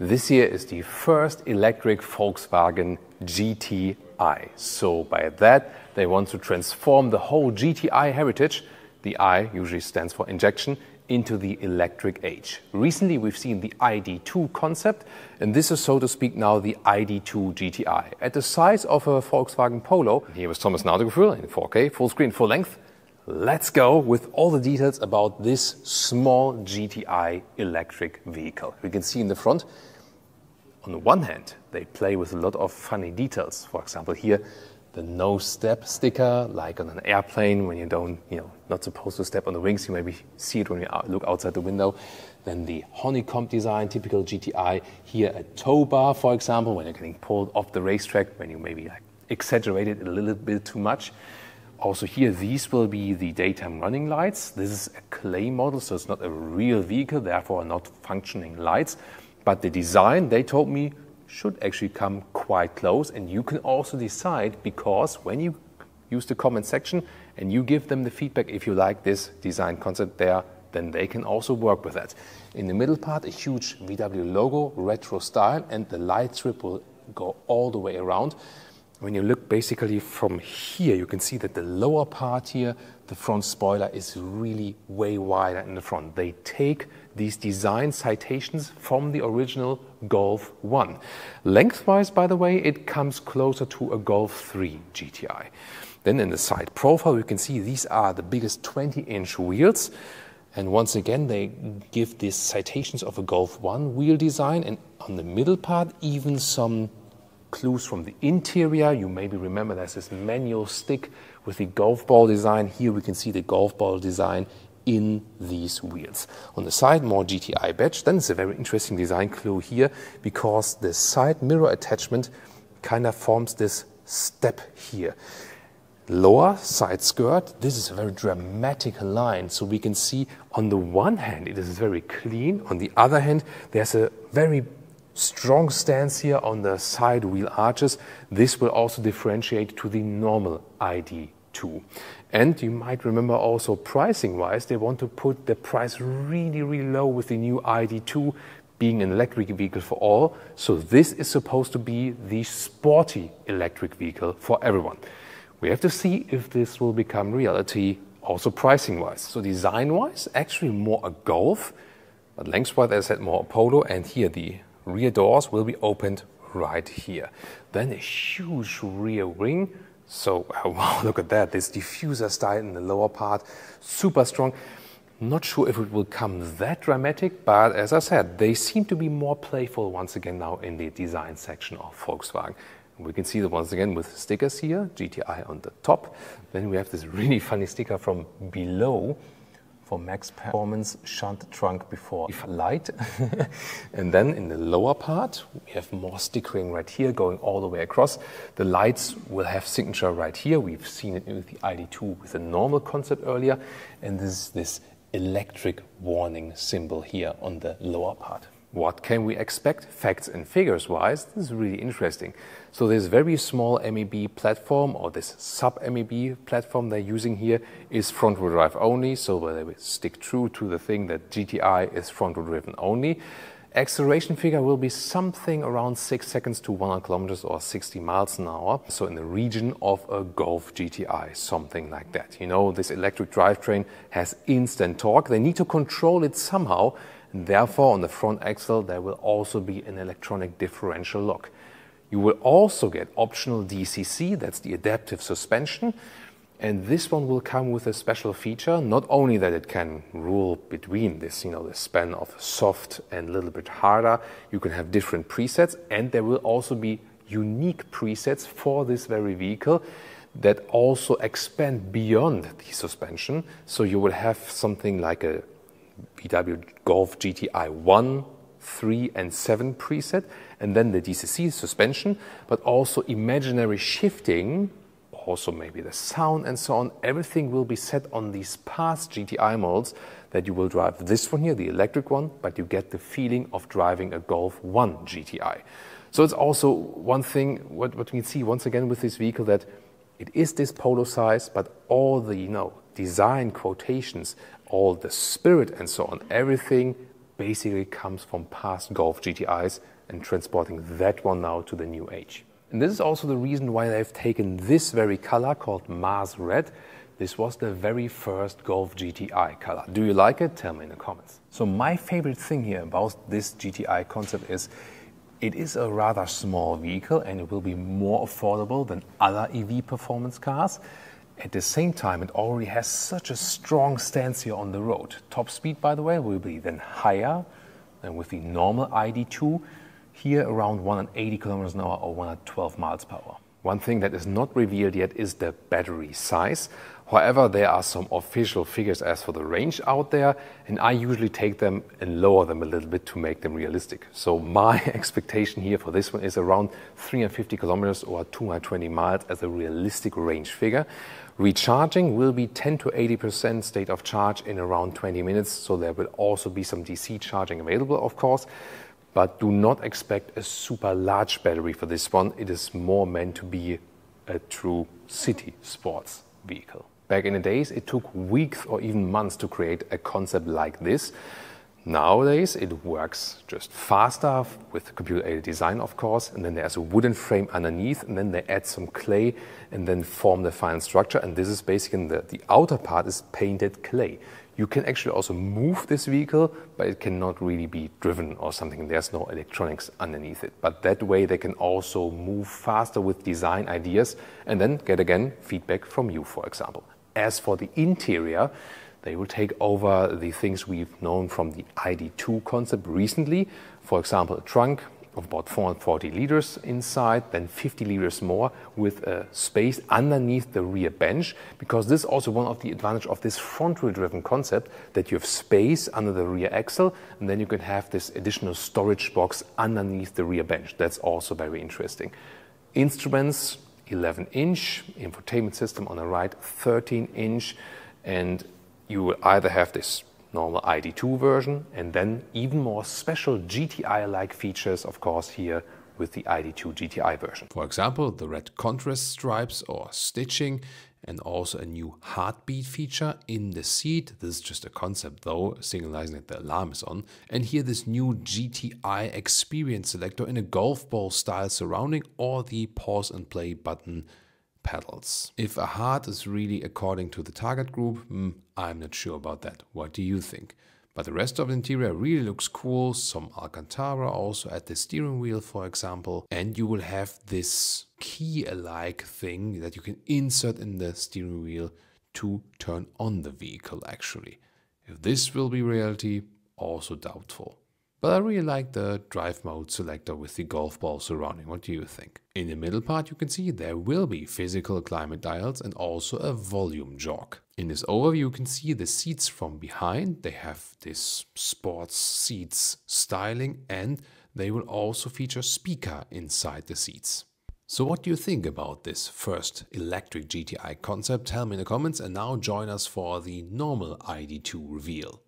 This year is the first electric Volkswagen GTI. So by that, they want to transform the whole GTI heritage, the I usually stands for injection, into the electric age. Recently, we've seen the ID.2 concept, and this is, so to speak, now the ID.2 GTI. At the size of a Volkswagen Polo, here was Thomas Nadegefühl in 4K, full screen, full length. Let's go with all the details about this small GTI electric vehicle. We can see in the front, on the one hand, they play with a lot of funny details. For example, here, the no step sticker, like on an airplane when you don't, not supposed to step on the wings. You maybe see it when you look outside the window. Then the honeycomb design, typical GTI. Here a tow bar, for example, when you're getting pulled off the racetrack, when you maybe exaggerate it a little bit too much. Also here, these will be the daytime running lights. This is a clay model, so it's not a real vehicle, therefore not functioning lights. But the design, they told me, should actually come quite close, and you can also decide, because when you use the comment section and you give them the feedback if you like this design concept there, then they can also work with that. In the middle part, a huge VW logo, retro style, and the light strip will go all the way around. When you look basically from here, you can see that the lower part here, the front spoiler, is really way wider in the front. They take these design citations from the original Golf 1. Lengthwise, by the way, it comes closer to a Golf 3 GTI. Then in the side profile, you can see these are the biggest 20-inch wheels. And once again, they give these citations of a Golf 1 wheel design. And on the middle part, even some clues from the interior. You maybe remember there's this manual stick with the golf ball design. Here we can see the golf ball design in these wheels. On the side, more GTI badge. Then it's a very interesting design clue here, because the side mirror attachment kind of forms this step here. Lower side skirt, this is a very dramatic line. So we can see on the one hand, it is very clean. On the other hand, there's a very strong stance here on the side wheel arches. This will also differentiate to the normal ID.2. And you might remember also pricing-wise, they want to put the price really, really low with the new ID.2 being an electric vehicle for all. So this is supposed to be the sporty electric vehicle for everyone. We have to see if this will become reality, also pricing-wise. So design-wise, actually more a Golf, but lengthwise, as I said, more a Polo. And here the rear doors will be opened right here. Then a huge rear wing. So, wow, look at that. This diffuser style in the lower part, super strong. Not sure if it will come that dramatic, but as I said, they seem to be more playful once again now in the design section of Volkswagen. We can see that once again with stickers here, GTI on the top. Then we have this really funny sticker from below for max performance, shunt trunk before light. And then in the lower part, we have more stickering right here going all the way across. The lights will have signature right here. We've seen it with the ID.2 with a normal concept earlier. And this electric warning symbol here on the lower part. What can we expect facts and figures wise? This is really interesting. So this very small MEB platform, or this sub-MEB platform they're using here, is front-wheel drive only. So they will stick true to the thing that GTI is front-wheel driven only. Acceleration figure will be something around 6 seconds to 100 kilometers or 60 miles an hour. So in the region of a Golf GTI, something like that. You know, this electric drivetrain has instant torque. They need to control it somehow. And therefore, on the front axle, there will also be an electronic differential lock. You will also get optional DCC, that's the adaptive suspension. And this one will come with a special feature, not only that it can rule between this, the span of soft and a little bit harder. You can have different presets, and there will also be unique presets for this very vehicle that also expand beyond the suspension. So you will have something like a VW Golf GTI 1, 3 and 7 preset, and then the DCC suspension, but also imaginary shifting, also maybe the sound and so on. Everything will be set on these past GTI models that you will drive this one here, the electric one, but you get the feeling of driving a Golf 1 GTI. So it's also one thing, what we can see once again with this vehicle, that it is this Polo size, but all the design quotations, all the spirit and so on, everything basically comes from past Golf GTIs and transporting that one now to the new age. And this is also the reason why they've taken this very color called Mars Red. This was the very first Golf GTI color. Do you like it? Tell me in the comments. So my favorite thing here about this GTI concept is it is a rather small vehicle and it will be more affordable than other EV performance cars. At the same time, it already has such a strong stance here on the road. Top speed, by the way, will be then higher than with the normal ID.2, here around 180 kilometers an hour or 112 miles per hour. One thing that is not revealed yet is the battery size. However, there are some official figures as for the range out there, and I usually take them and lower them a little bit to make them realistic. So my expectation here for this one is around 350 kilometers or 220 miles as a realistic range figure. Recharging will be 10 to 80% state of charge in around 20 minutes, so there will also be some DC charging available, of course. But do not expect a super large battery for this one. It is more meant to be a true city sports vehicle. Back in the days, it took weeks or even months to create a concept like this. Nowadays, it works just faster with computer-aided design, of course, and then there's a wooden frame underneath, and then they add some clay and then form the final structure. And this is basically the outer part is painted clay. You can actually also move this vehicle, but it cannot really be driven or something. There's no electronics underneath it. But that way they can also move faster with design ideas and then get again feedback from you, for example. As for the interior, they will take over the things we've known from the ID.2 concept recently. For example, a trunk of about 440 liters inside, then 50 liters more with a space underneath the rear bench, because this is also one of the advantages of this front-wheel driven concept, that you have space under the rear axle, and then you can have this additional storage box underneath the rear bench. That's also very interesting. Instruments, 11-inch, infotainment system on the right, 13-inch, and you will either have this normal ID.2 version and then even more special GTI-like features, of course, here with the ID.2 GTI version. For example, the red contrast stripes or stitching, and also a new heartbeat feature in the seat. This is just a concept though, signalizing that the alarm is on. And here this new GTI experience selector in a golf ball style surrounding, or the pause and play button pedals. If a heart is really according to the target group, I'm not sure about that. What do you think? But the rest of the interior really looks cool. Some Alcantara also at the steering wheel, for example. And you will have this key-alike thing that you can insert in the steering wheel to turn on the vehicle, actually. If this will be reality, also doubtful. But I really like the drive mode selector with the golf ball surrounding. What do you think? In the middle part you can see there will be physical climate dials and also a volume jog. In this overview you can see the seats from behind. They have this sports seats styling, and they will also feature speaker inside the seats. So what do you think about this first electric GTI concept? Tell me in the comments, and now join us for the normal ID.2 reveal.